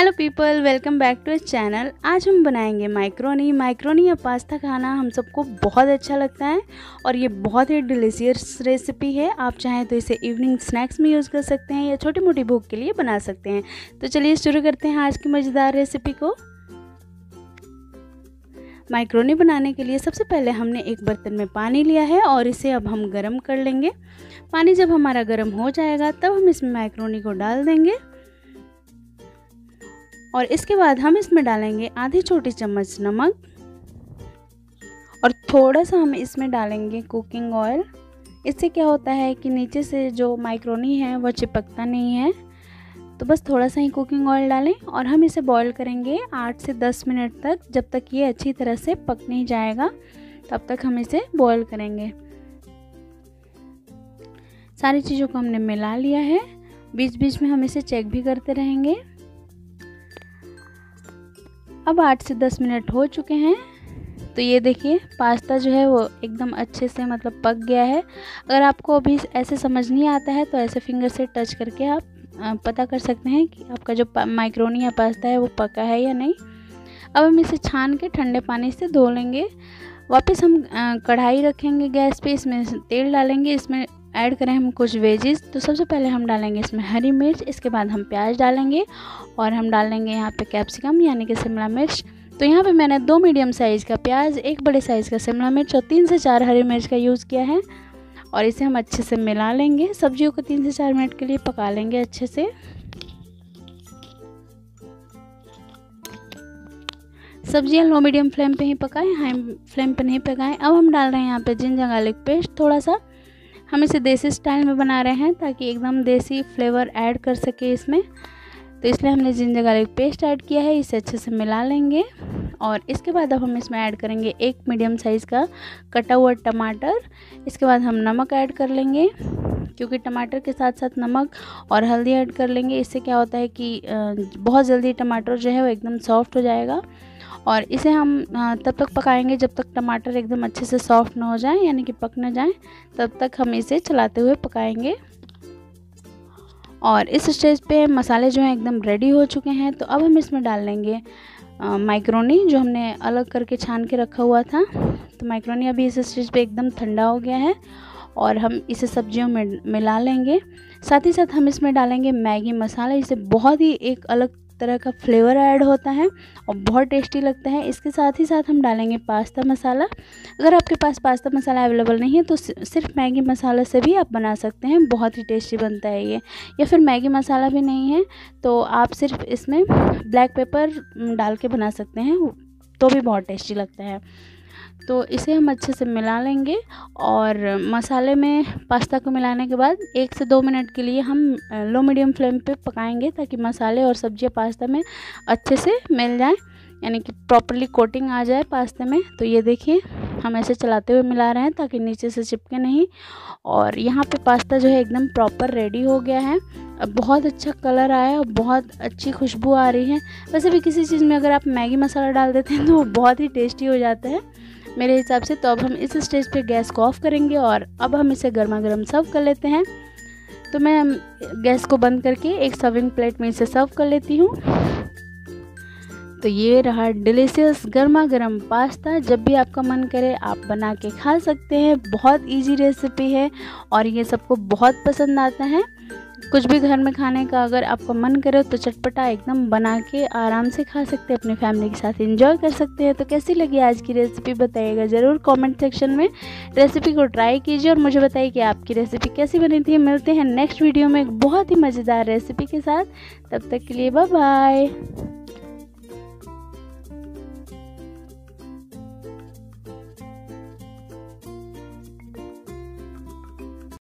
Hello people, welcome back to channel. आज हम बनाएंगे माइक्रोनी या पास्ता। खाना हम सबको बहुत अच्छा लगता है और ये बहुत ही डिलीशियस रेसिपी है। आप चाहें तो इसे इवनिंग स्नैक्स में यूज़ कर सकते हैं या छोटी मोटी भूख के लिए बना सकते हैं। तो चलिए शुरू करते हैं आज की मज़ेदार रेसिपी को। माइक्रोनी बनाने के लिए सबसे पहले हमने एक बर्तन में पानी लिया है और इसे अब हम गर्म कर लेंगे। पानी जब हमारा गर्म हो जाएगा तब हम इसमें माइक्रोनी को डाल देंगे और इसके बाद हम इसमें डालेंगे आधी छोटी चम्मच नमक और थोड़ा सा हम इसमें डालेंगे कुकिंग ऑयल। इससे क्या होता है कि नीचे से जो माइक्रोनी है वो चिपकता नहीं है। तो बस थोड़ा सा ही कुकिंग ऑयल डालें और हम इसे बॉईल करेंगे 8 से 10 मिनट तक। जब तक ये अच्छी तरह से पक नहीं जाएगा तब तक हम इसे बॉईल करेंगे। सारी चीज़ों को हमने मिला लिया है। बीच बीच में हम इसे चेक भी करते रहेंगे। अब 8 से 10 मिनट हो चुके हैं। तो ये देखिए पास्ता जो है वो एकदम अच्छे से मतलब पक गया है। अगर आपको अभी ऐसे समझ नहीं आता है तो ऐसे फिंगर से टच करके आप पता कर सकते हैं कि आपका जो माइक्रोनी या पास्ता है वो पका है या नहीं। अब हम इसे छान के ठंडे पानी से धो लेंगे। वापस हम कढ़ाई रखेंगे गैस पे, इसमें तेल डालेंगे। इसमें ऐड करें हम कुछ वेजिस। तो सबसे पहले हम डालेंगे इसमें हरी मिर्च, इसके बाद हम प्याज डालेंगे और हम डालेंगे यहाँ पे कैप्सिकम यानी कि शिमला मिर्च। तो यहाँ पे मैंने 2 मीडियम साइज़ का प्याज, 1 बड़े साइज़ का शिमला मिर्च और 3 से 4 हरी मिर्च का यूज़ किया है और इसे हम अच्छे से मिला लेंगे। सब्जियों को 3 से 4 मिनट के लिए पका लेंगे अच्छे से। सब्जियां लो मीडियम फ्लेम पे ही पकाएं, हाई फ्लेम पे नहीं पकाएं। अब हम डाल रहे हैं यहाँ पे जिंजर गार्लिक पेस्ट थोड़ा सा। हम इसे देसी स्टाइल में बना रहे हैं ताकि एकदम देसी फ्लेवर ऐड कर सके इसमें। तो इसलिए हमने जिंजर गार्लिक पेस्ट ऐड किया है। इसे अच्छे से मिला लेंगे और इसके बाद अब हम इसमें ऐड करेंगे 1 मीडियम साइज़ का कटा हुआ टमाटर। इसके बाद हम नमक ऐड कर लेंगे, क्योंकि टमाटर के साथ साथ नमक और हल्दी ऐड कर लेंगे। इससे क्या होता है कि बहुत जल्दी टमाटर जो है वो एकदम सॉफ्ट हो जाएगा और इसे हम तब तक पकाएंगे जब तक टमाटर एकदम अच्छे से सॉफ्ट ना हो जाए, यानी कि पक ना जाए। तब तक हम इसे चलाते हुए पकाएंगे और इस स्टेज पे मसाले जो हैं एकदम रेडी हो चुके हैं। तो अब हम इसमें डाल लेंगे माइक्रोनी जो हमने अलग करके छान के रखा हुआ था। तो माइक्रोनी अभी इस स्टेज पे एकदम ठंडा हो गया है और हम इसे सब्जियों में मिला लेंगे। साथ ही साथ हम इसमें डालेंगे मैगी मसाला। इसे बहुत ही एक अलग तरह का फ्लेवर ऐड होता है और बहुत टेस्टी लगता है। इसके साथ ही साथ हम डालेंगे पास्ता मसाला। अगर आपके पास पास्ता मसाला अवेलेबल नहीं है तो सिर्फ मैगी मसाला से भी आप बना सकते हैं, बहुत ही टेस्टी बनता है ये। या फिर मैगी मसाला भी नहीं है तो आप सिर्फ इसमें ब्लैक पेपर डाल के बना सकते हैं, तो भी बहुत टेस्टी लगता है। तो इसे हम अच्छे से मिला लेंगे और मसाले में पास्ता को मिलाने के बाद 1 से 2 मिनट के लिए हम लो मीडियम फ्लेम पे पकाएंगे ताकि मसाले और सब्जियां पास्ता में अच्छे से मिल जाएं, यानी कि प्रॉपर्ली कोटिंग आ जाए पास्ते में। तो ये देखिए हम ऐसे चलाते हुए मिला रहे हैं ताकि नीचे से चिपके नहीं। और यहाँ पे पास्ता जो है एकदम प्रॉपर रेडी हो गया है। अब बहुत अच्छा कलर आया है और बहुत अच्छी खुशबू आ रही है। वैसे भी किसी चीज़ में अगर आप मैगी मसाला डाल देते हैं तो वो बहुत ही टेस्टी हो जाता है मेरे हिसाब से। तो अब हम इस स्टेज पे गैस को ऑफ करेंगे और अब हम इसे गर्मा गर्म सर्व कर लेते हैं। तो मैं गैस को बंद करके एक सर्विंग प्लेट में इसे सर्व कर लेती हूँ। तो ये रहा डिलीशियस गर्मा गर्म पास्ता। जब भी आपका मन करे आप बना के खा सकते हैं। बहुत इजी रेसिपी है और ये सबको बहुत पसंद आता है। कुछ भी घर में खाने का अगर आपका मन करे तो चटपटा एकदम बना के आराम से खा सकते हैं, अपनी फैमिली के साथ एंजॉय कर सकते हैं। तो कैसी लगी आज की रेसिपी बताइएगा ज़रूर कमेंट सेक्शन में। रेसिपी को ट्राई कीजिए और मुझे बताइए कि आपकी रेसिपी कैसी बनी थी। मिलते हैं नेक्स्ट वीडियो में एक बहुत ही मज़ेदार रेसिपी के साथ। तब तक के लिए बाय बाय।